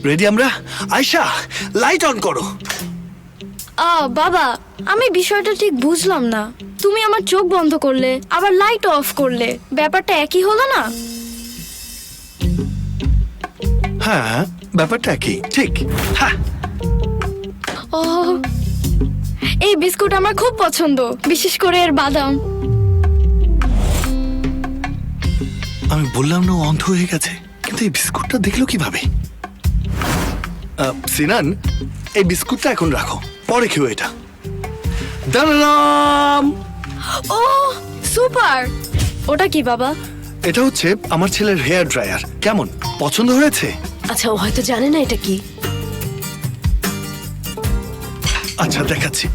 Ready আমরা? Ayesha, light on করো। বাবা, আমি বিষয়টা ঠিক বুঝলাম না। তুমি আমার চোখ বন্ধ করলে, আবার লাইট অফ করলে, ব্যাপারটা একই হলো না? হ্যাঁ, ব্যাপারটা কি ঠিক? হ্যাঁ, ও, এই বিস্কুট আমার খুব পছন্দ, বিশেষ করে এর বাদাম। আমি বললাম না ও অন্ধ হয়ে গেছে, কিন্তু এই বিস্কুটটা দেখলো কিভাবে? সিনান, এই বিস্কুটটা এখন রাখো, পরে খেও এটা। দাঁড়ালাম। ও সুপার! ওটা কি বাবা? এটা হচ্ছে আমার ছেলের হেয়ার ড্রায়ার। কেমন, পছন্দ হয়েছে? আচ্ছা, ও হয়তো জানে না এটা কি। আচ্ছা, দেখাচ্ছি।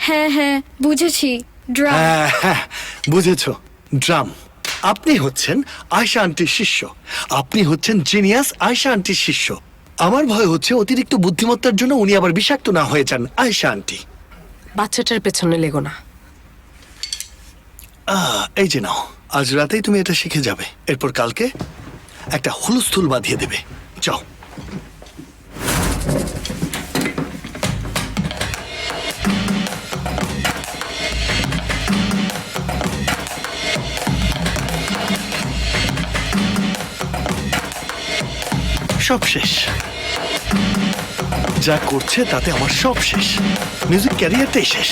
হ্যাঁ হ্যাঁ, বুঝেছি, ড্রাম। হ্যাঁ, বুঝেছো, ড্রাম। আপনি হচ্ছেন আয়শা আন্টির শিষ্য, আপনি হচ্ছেন জিনিয়াস আয়শা আন্টির শিষ্য। আমার ভয় হচ্ছে অতিরিক্ত বুদ্ধিমত্তার জন্য উনি আবার বিষাক্ত না হয়ে যান আয়শা আন্টি। বাচ্চাটার পেছনে লেগো না। এই যে নাও, আজ রাতেই তুমি এটা শিখে যাবে। এরপর কালকে একটা হুলস্থুল বাঁধিয়ে দেবে। যাও। সব শেষ, যা করছে তাতে আমার সব শেষ, মিউজিক ক্যারিয়ারটাই শেষ।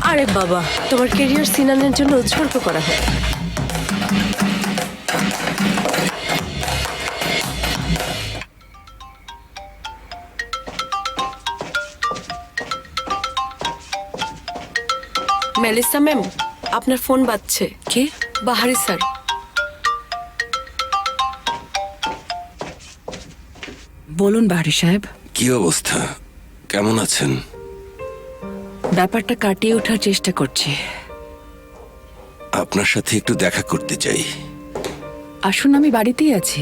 আরে বাবা, তোমার ক্যারিয়ার সিনানের জন্য উৎসর্গ করা হোক। মেলিসা ম্যাম, আপনার ফোন বাজছে। কে? বাহারি স্যার। বলুন বাহারি সাহেব। কি অবস্থা, কেমন আছেন? ব্যাপারটা কাটিয়ে ওঠার চেষ্টা করছি। আপনার সাথে একটু দেখা করতে চাই। আসুন, আমি বাড়িতেই আছি।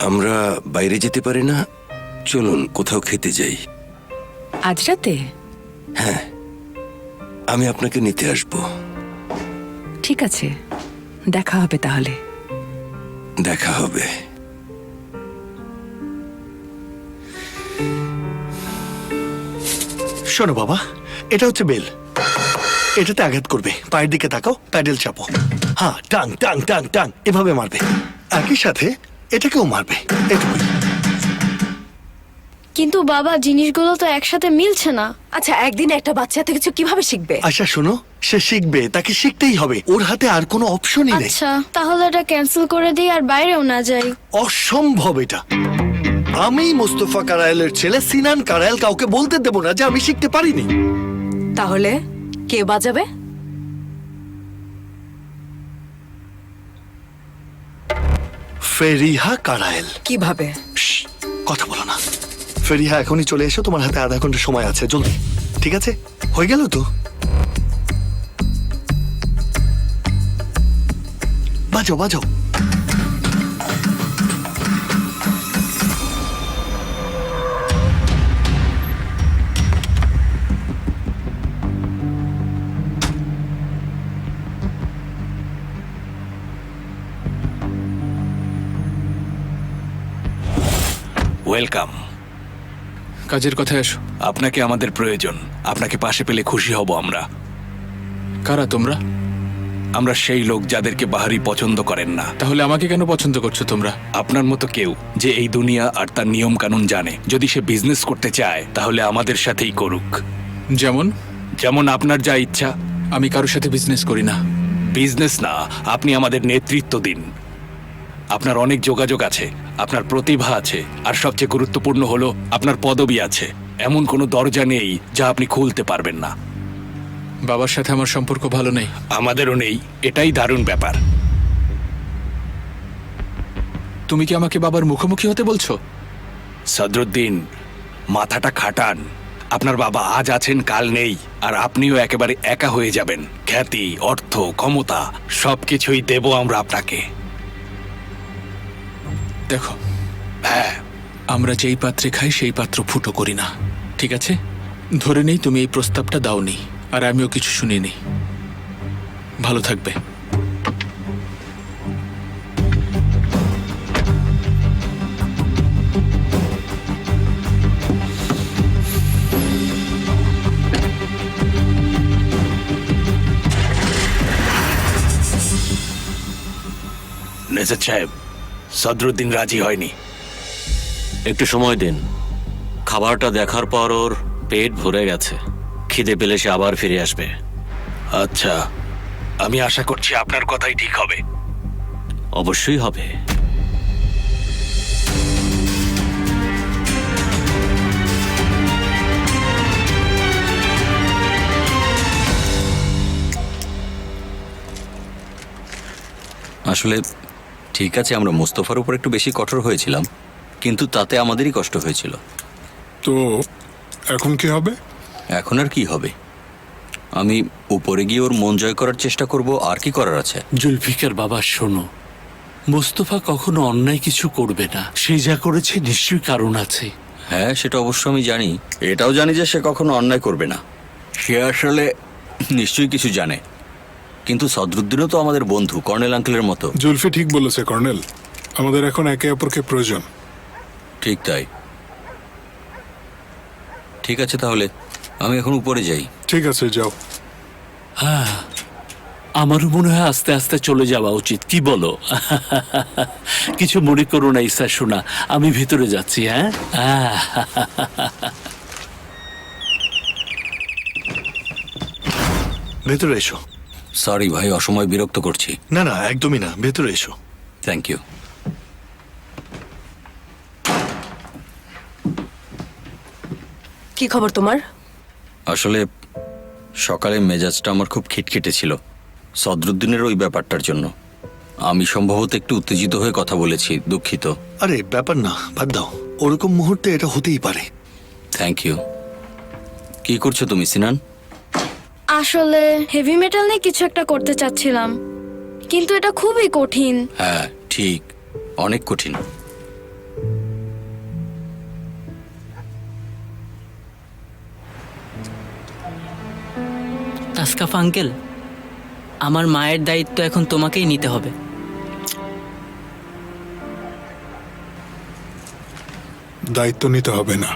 আমরা বাইরে যেতে পারি না? চলুন কোথাও খেতে যাই। আজ রাতে? হ্যাঁ, আমি আপনাকে নিতে আসব। ঠিক আছে, দেখা হবে তাহলে। দেখা হবে। শোনো বাবা, এটা হচ্ছে বেল, এটাতে আঘাত করবে। পায়ের দিকে তাকাও, প্যাডেল চাপো। হ্যাঁ, টাং টাং টাং টাং এভাবে মারবে। একই সাথে এটাকেও মারবে, এটুকুই। কিন্তু বাবা, জিনিসগুলো তো একসাথে মিলছে না। আচ্ছা, একদিন একটা বাচ্চা এত কিছু কিভাবে শিখবে? আচ্ছা শোনো, সে শিখবে, তাকে শিখতেই হবে, ওর হাতে আর কোনো অপশনই নেই। আচ্ছা, তাহলে এটা ক্যান্সেল করে দিই আর বাইরেও না যাই। অসম্ভব এটা। আমি মোস্তফা কারায়েলের ছেলে সিনান কারায়েল কাউকে বলতে দেব না যে আমি শিখতে পারিনি। তাহলে কে বাজাবে? ফেরিহা কারায়েল। কিভাবে? শ্শ্, কথা বলো না। ফেরিহা, এখনই চলে এসো, তোমার হাতে আধা ঘন্টা সময় আছে, জলদি। ঠিক আছে, হয়ে গেল তো? বাজাও বাজাও। ওয়েলকাম। কাজের কথায় এসো। আপনাকে আমাদের প্রয়োজন, আপনাকে পাশে পেলে খুশি হব আমরা। কারা তোমরা? আমরা সেই লোক যাদেরকে বাহারি পছন্দ করেন না। তাহলে আমাকে কেন পছন্দ করছো তোমরা? আপনার মতো কেউ যে এই দুনিয়া আর তার নিয়ম কানুন জানে, যদি সে বিজনেস করতে চায় তাহলে আমাদের সাথেই করুক। যেমন? যেমন আপনার যা ইচ্ছা। আমি কারোর সাথে বিজনেস করি না। বিজনেস না, আপনি আমাদের নেতৃত্ব দিন। আপনার অনেক যোগাযোগ আছে, আপনার প্রতিভা আছে, আর সবচেয়ে গুরুত্বপূর্ণ হলো আপনার পদবি আছে। এমন কোনো দরজা নেই যা আপনি খুলতে পারবেন না। বাবার সাথে আমার সম্পর্ক ভালো নেই। আমাদেরও নেই, এটাই দারুণ ব্যাপার। তুমি কি আমাকে বাবার মুখোমুখি হতে বলছো? সদরুদ্দিন, মাথাটা খাটান। আপনার বাবা আজ আছেন, কাল নেই, আর আপনিও একেবারে একা হয়ে যাবেন। খ্যাতি, অর্থ, ক্ষমতা সবকিছুই দেব আমরা আপনাকে। দেখো, হ্যাঁ, আমরা যেই পাত্রে খাই সেই পাত্র ফুটো করি না, ঠিক আছে? ধরে নেই তুমি এই প্রস্তাবটা দাওনি, আর আমিও কিছু শুনিনি। ভালো থাকবে। নেজার সাহেব, সদরুদ্দিন রাজি হয়নি। একটু সময় দিন। খাবারটা দেখার পর ওর পেট ভরে গেছে, খিদে পেলে সে আবার ফিরে আসবে। আচ্ছা, আমি আশা করছি আপনার কথাই ঠিক হবে। অবশ্যই হবে। আসলে ঠিক আছে, আমরা মোস্তফার উপর একটু বেশি কঠোর হয়েছিলাম, কিন্তু তাতে আমাদেরই কষ্ট হয়েছিল। তো এখন কি হবে? এখন আর কি হবে? আমি উপরে গিয়ে ওর মন জয় করার চেষ্টা করব, আর কি করার আছে? জুলফিকার বাবা, শোনো, মোস্তফা কখনো অন্যায় কিছু করবে না। সে যা করেছে নিশ্চয়ই কারণ আছে। হ্যাঁ, সেটা অবশ্য আমি জানি। এটাও জানি যে সে কখনো অন্যায় করবে না। সে আসলে নিশ্চয়ই কিছু জানে। কিন্তু সদরুদ্দিনও তো আমাদের বন্ধু, কর্নেল আঙ্কেলের মতো। জুলফি ঠিক বলেছে কর্নেল, আমাদের এখন একে অপরকে প্রয়োজন। ঠিক তাই। ঠিক আছে, তাহলে আমি এখন উপরে যাই। ঠিক আছে, যাও। হ্যাঁ, আমারও মনে হয় আস্তে আস্তে চলে যাওয়া উচিত, কি বলো? কিছু মনে করো না ইসা শোনা, আমি ভেতরে যাচ্ছি। হ্যাঁ, ভেতরে এসো। সরি ভাই, অসময় বিরক্ত করছি। না না, একদমই না, ভেতরে এসো। Thank you. কি খবর তোমার? আসলে সকালে মেজাজটা আমার খুব খিটখিটে ছিল, সদরুদ্দিনের ওই ব্যাপারটার জন্য। আমি সম্ভবত একটু উত্তেজিত হয়ে কথা বলেছি, দুঃখিত। আরে ব্যাপার না, বাদ দাও। ওরকম মুহূর্তে এটা হতেই পারে। Thank you. কি করছো তুমি, সিনান? আসলে হেভি মেটাল নিয়ে কিছু একটা করতে চাচ্ছিলাম, কিন্তু এটা খুবই কঠিন। হ্যাঁ ঠিক, অনেক কঠিন। তাসকাফ আঙ্কেল, আমার মায়ের দায়িত্ব এখন তোমাকেই নিতে হবে। দায়িত্ব নিতে হবে না,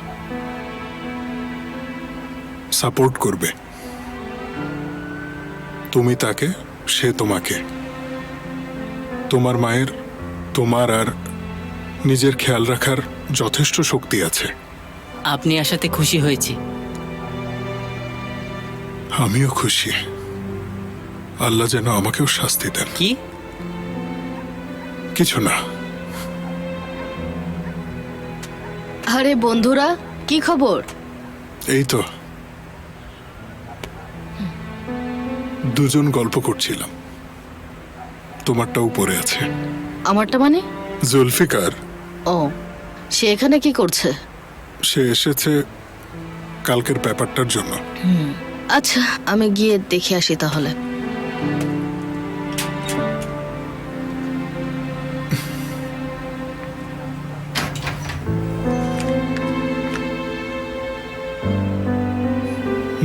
সাপোর্ট করবে। তুমি তাকে, সে তোমাকে। তোমার মায়ের তোমার আর নিজের খেয়াল রাখার যথেষ্ট শক্তি আছে। আপনি আসাতে খুশি হয়েছি। আমিও খুশি। আল্লাহ যেন আমাকেও শাস্তি দেন। কি? কিছু না। আরে বন্ধুরা, কি খবর? এই তো দুজন গল্প করছিলাম। তোমারটা উপরে আছে। আমারটা মানে? জুলফিকার। ও, সে এখানে কি করছে? সে এসেছে কালকের ব্যাপারটার জন্য। আচ্ছা, আমি গিয়ে দেখে আসি তাহলে।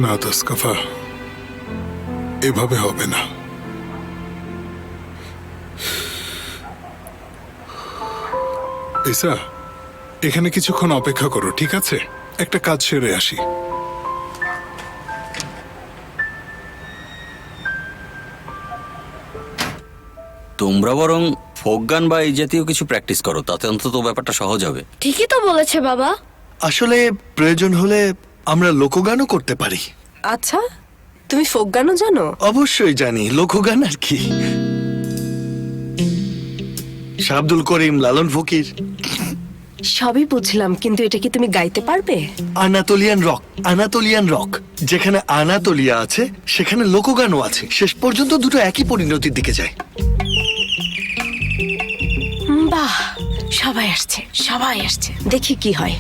না তাসকাফা, এভাবে হবে না। ইসা, এখানে কিছুক্ষণ অপেক্ষা করো, ঠিক আছে? একটা কাজ সেরে আসি। তোমরা বরং ফোক গান বা এই জাতীয় কিছু প্র্যাকটিস করো, তাতে অন্তত ব্যাপারটা সহজ হবে। ঠিকই তো বলেছে বাবা। আসলে প্রয়োজন হলে আমরা লোকগানও করতে পারি। আচ্ছা, তুমি ফোক গানও জানো? অবশ্যই জানি, লোকগান আর কি। শাহ আব্দুল করিম, লালন ফকির। সবই বুঝলাম, কিন্তু এটা কি তুমি গাইতে পারবে? Anatolian rock, Anatolian rock. যেখানে আনাতোলিয়া আছে সেখানে লোকগানও আছে। শেষ পর্যন্ত দুটো একই পরিণতির দিকে যায়। বাহ, সবাই আসছে, সবাই আসছে, দেখি কি হয়।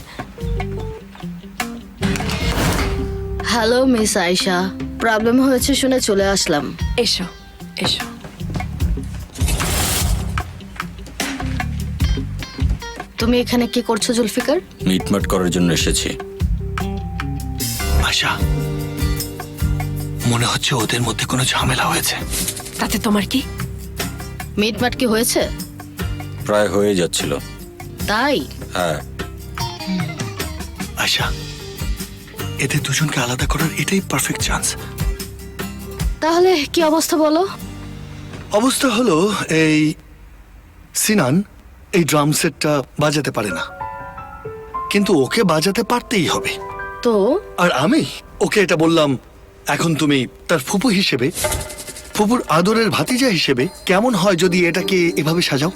হ্যালো মিস আয়শা, প্রবলেম হয়েছে শুনে চলে আসলাম। এসো এসো। তুমি এখানে কি করছো জুলফিকার? মিটমাট করার জন্য এসেছি। আশা, মনে হচ্ছে ওদের মধ্যে কোনো ঝামেলা হয়েছে। তাতে তোমার কি? মিটমাট কি হয়েছে? প্রায় হয়ে যাচ্ছিল। তাই? হ্যাঁ। আশা, এদের দুজনকে আলাদা করার এটাই পারফেক্ট চান্স। তাহলে কি অবস্থা বলো? অবস্থা হলো এই সিনান এই ড্রাম সেটটা বাজাতে পারে না, কিন্তু ওকে বাজাতে পারতেই হবে। তো আর আমি ওকে এটা বললাম, এখন তুমি তার ফুপু হিসেবে, ফুপুর আদরের ভাতিজা হিসেবে কেমন হয় যদি এটাকে এভাবে সাজাও।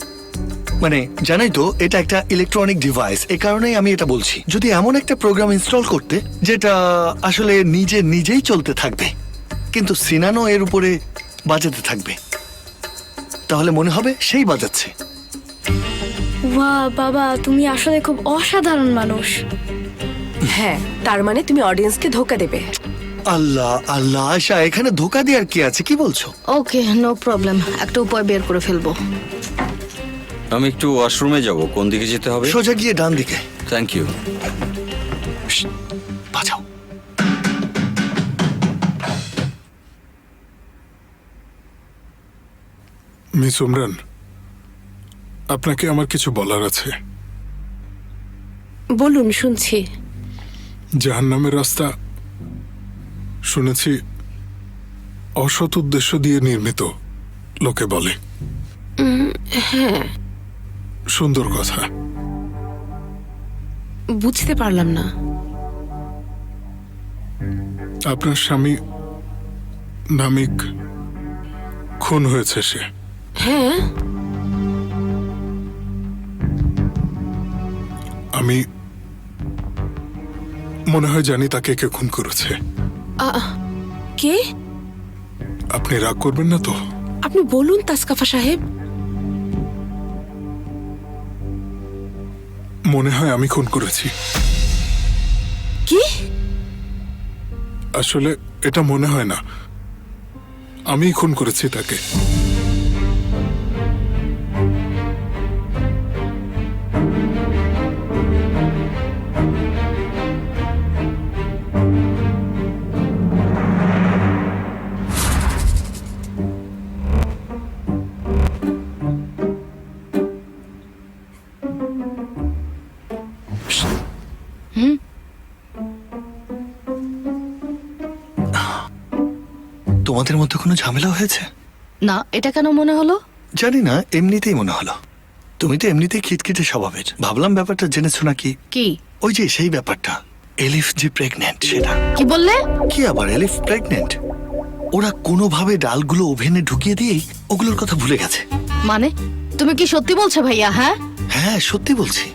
মানে জানাই তো এটা একটা ইলেকট্রনিক ডিভাইস, এ কারণেই আমি এটা বলছি। যদি এমন একটা প্রোগ্রাম ইনস্টল করতে যেটা আসলে নিজেই চলতে থাকবে, কিন্তু সিনানও এর উপরে বাজাতে থাকবে, তাহলে মনে হবে সেই বাজাচ্ছে। বাহ বাবা, তুমি আসলে খুব অসাধারণ মানুষ। হ্যাঁ, তার মানে তুমি অডিয়েন্সকে ধোকা দেবে। আল্লাহ আল্লাহ, আশা এখানে ধোকা দেওয়ার কি আছে? কি বলছো? ওকে, নো প্রবলেম, একটা উপায় বের করে ফেলবো। আমি একটু ওয়াশরুমে যাব, কোন দিকে যেতে হবে? সোজা গিয়ে ডান দিকে। Thank you. বাজাও। মিস উমরান, আপনাকে আমার কিছু বলার আছে। বলুন, শুনছি। জাহান্নামের রাস্তা শুনেছি অসৎ উদ্দেশ্য দিয়ে নির্মিত, লোকে বলে। হ্যাঁ, সুন্দর কথা। বুঝতে পারলাম না। আপনার স্বামী নামিক খুন হয়েছে সে। হ্যাঁ, আমি মনে হয় জানি তাকে কে খুন করেছে। কে? আপনি রাগ করবেন না তো? আপনি বলুন তাসকাফা সাহেব। মনে হয় আমি খুন করেছি। কি? আসলে এটা মনে হয় না, আমিই খুন করেছি তাকে। তোমাদের মধ্যে কোনো ঝামেলা হয়েছে? না, এটা কেন মনে হলো? জানি না, এমনিতেই মনে হলো। তুমি তো এমনিতেই খিটখিটে স্বভাবের। ভাবলাম ব্যাপারটা জেনেছো নাকি। কি? ওই যে সেই ব্যাপারটা, এলিফ যে প্রেগনেন্ট সেটা। কি বললে? কি আবার, এলিফ প্রেগনেন্ট। ওরা কোনোভাবে ডালগুলো ওভেনে ঢুকিয়ে দিয়েই ওগুলোর কথা ভুলে গেছে। মানে তুমি কি সত্যি বলছো ভাইয়া? হ্যাঁ হ্যাঁ, সত্যি বলছি।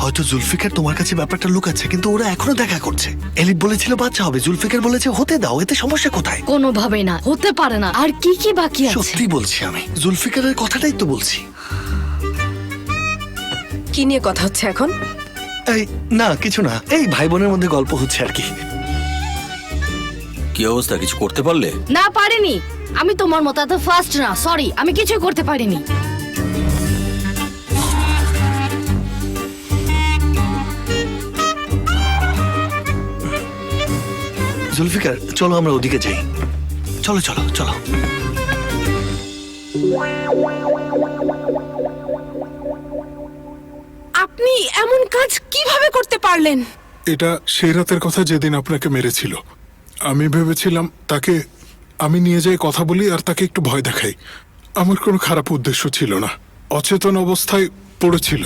হয়তো জুলফিকার তোমার কাছে ব্যাপারটা লুকাচ্ছে, কিন্তু ওরা এখনো দেখা করছে। এলিফ বলেছিল বাচ্চা হবে, জুলফিকার বলেছে হতে দাও, এতে সমস্যা কোথায়? কোনোভাবেই না, হতে পারে না। আর কি কি বাকি আছে? সত্যি বলছি, আমি জুলফিকারের কথাটাই তো বলছি। কি নিয়ে কথা হচ্ছে এখন? এই না, কিছু না, এই ভাই বোনের মধ্যে গল্প হচ্ছে আর কি। কি অবস্থা, কিছু করতে পারলে? না, পারিনি। আমি তোমার মতো এত ফাস্ট না, সরি, আমি কিছুই করতে পারিনি। জুলফিকার, চলো আমরা ওদিকে যাই। চলো চলো চলো। আপনি এমন কাজ কিভাবে করতে পারলেন? এটা সেই রাতের কথা যেদিন আপনাকে মেরেছিল। আমি ভেবেছিলাম তাকে আমি নিয়ে যাই, কথা বলি আর তাকে একটু ভয় দেখাই। আমার কোনো খারাপ উদ্দেশ্য ছিল না। অচেতন অবস্থায় পড়েছিল।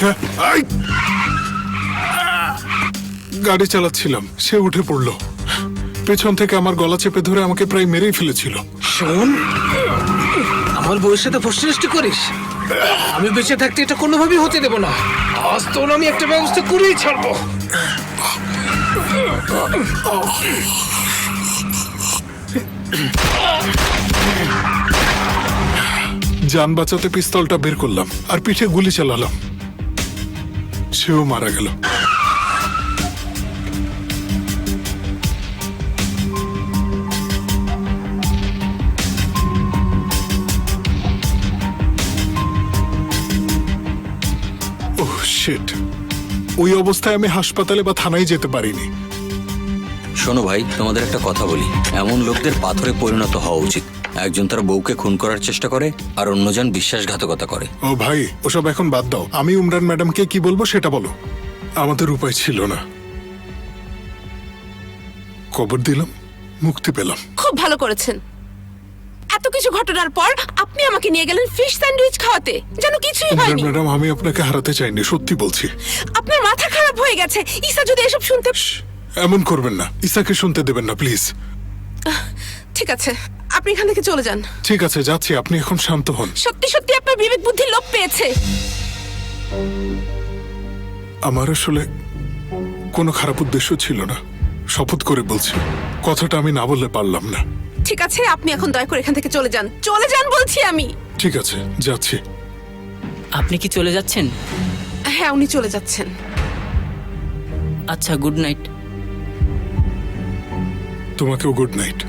হ্যাঁ, আই! গাড়ি চালাচ্ছিলাম, সে উঠে পড়লো। পেছন থেকে আমার গলা চেপে ধরে আমাকে প্রায় মেরেই ফেলেছিল। শোন, আমার বউয়ের সাথে ফষ্টিনষ্টি করিস? আমি বেঁচে থাকতে এটা কোনোভাবেই হতে দেব না। আজ তোর আমি একটা ব্যবস্থা করেই ছাড়বো। যান বাঁচাতে পিস্তলটা বের করলাম আর পিঠে গুলি চালালাম। সেও মারা গেল। ওহ শিট, ওই অবস্থায় আমি হাসপাতালে বা থানায় যেতে পারিনি। শোনো ভাই, তোমাদের একটা কথা বলি, এমন লোকদের পাথরে পরিণত হওয়া উচিত। একজন তার বউকে খুন করার চেষ্টা করে আর অন্যজন বিশ্বাসঘাতকতা করে। ও ভাই, ওসব এখন বাদ দাও। আমি উমরান ম্যাডামকে কি বলবো সেটা বলো। আমাদের উপায় ছিল না, কবর দিলাম, মুক্তি পেলাম। খুব ভালো করেছেন। এত কিছু ঘটনার পর আপনি আমাকে নিয়ে গেলেন ফিশ স্যান্ডউইচ খাওয়াতে, যেন কিছুই উমরান হয়নি। ম্যাডাম, আমি আপনাকে হারাতে চাইনি, সত্যি বলছি। আপনার মাথা খারাপ হয়ে গেছে। ঈসা যদি এসব শুনতে... এমন করবেন না, ইসাকে শুনতে দেবেন না প্লিজ। ঠিক আছে, আপনি এখান থেকে চলে যান। ঠিক আছে, যাচ্ছি। আপনি এখন শান্ত হন। সত্যি সত্যি আপনার বিবেক বুদ্ধি লোপ পেয়েছে। আমার আসলে কোনো খারাপ উদ্দেশ্য ছিল না, শপথ করে বলছি। কথাটা আমি না বললে পারলাম না। ঠিক আছে, আপনি এখন দয়া করে এখান থেকে চলে যান। চলে যান বলছি আমি। ঠিক আছে, যাচ্ছি। আপনি কি চলে যাচ্ছেন? হ্যাঁ, উনি চলে যাচ্ছেন। আচ্ছা, গুড নাইট। তোমাকেও গুড নাইট।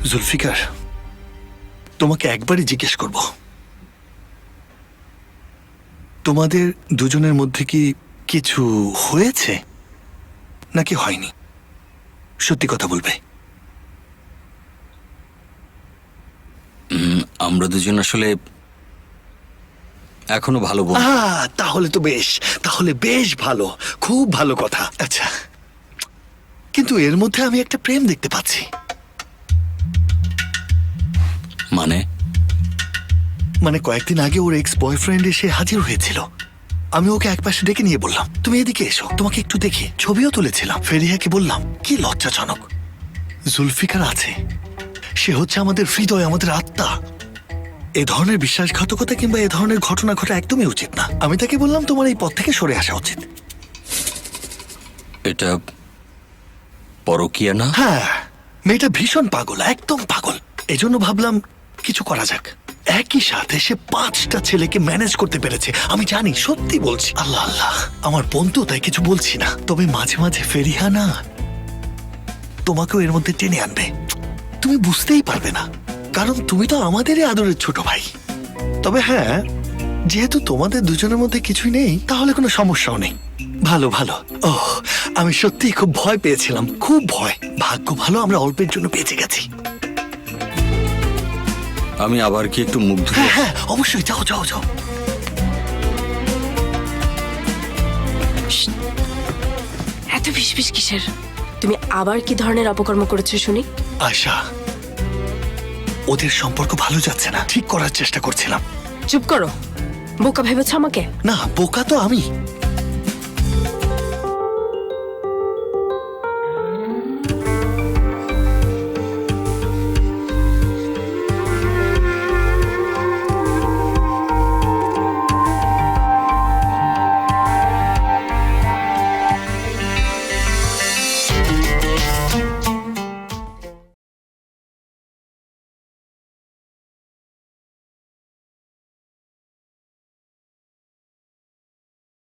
জুলফিকার, তোমাকে একবারই জিজ্ঞেস করব, তোমাদের দুজনের মধ্যে কি কিছু হয়েছে নাকি হয়নি? সত্যি কথা বলবে। আমরা দুজন আসলে এখনো ভালো বন্ধু। তাহলে তো বেশ, তাহলে বেশ ভালো, খুব ভালো কথা। আচ্ছা, কিন্তু এর মধ্যে আমি একটা প্রেম দেখতে পাচ্ছি। মানে কয়েকদিন আগে ওর এক্স বয়ফ্রেন্ড এসে হাজির হয়েছিল। আমি ওকে একপাশে ডেকে নিয়ে বললাম, তুমি এদিকে এসো, তোমাকে একটু দেখি। ছবিও তুলেছিলাম। ফেরিয়াকে বললাম, কি লজ্জাজনক। জুলফিকার আছে, সে হচ্ছে আমাদের হৃদয়, আমাদের আত্মা। এ ধরনের বিশ্বাসঘাতকতা কিংবা এ ধরনের ঘটনা ঘটা একদমই উচিত না। আমি তাকে বললাম, তোমার এই পথ থেকে সরে আসা উচিত। এটা পরকীয়া না? হ্যাঁ, মেয়েটা ভীষণ পাগল, একদম পাগল। এজন্য ভাবলাম কিছু করা যাক। একই সাথে সে 5টা ছেলেকে ম্যানেজ করতে পেরেছে। আমি জানি, সত্যি বলছি। আল্লাহ আল্লাহ, আমার বন্ধু, তাই কিছু বলছি না। তবে মাঝে মাঝে ফেরিহা না তোমাকেও এর মধ্যে টেনে আনবে। তুমি বুঝতেই পারবে না, কারণ তুমি তো আমাদেরই আদরের ছোট ভাই। তবে হ্যাঁ, যেহেতু তোমাদের দুজনের মধ্যে কিছুই নেই, তাহলে কোনো সমস্যাও নেই। ভালো ভালো। ওহ, আমি সত্যিই খুব ভয় পেয়েছিলাম, খুব ভয়। ভাগ্য ভালো, আমরা অল্পের জন্য বেঁচে গেছি। আমি আবার কি একটু মুখ ধুয়ে? হ্যাঁ, অবশ্যই, যাও যাও যাও। এত ফিসফিস কিসের? তুমি আবার কি ধরনের অপকর্ম করেছো শুনি? আয়শা, ওদের সম্পর্ক ভালো যাচ্ছে না, ঠিক করার চেষ্টা করছিলাম। চুপ করো। বোকা ভেবেছো আমাকে? না, বোকা তো আমি।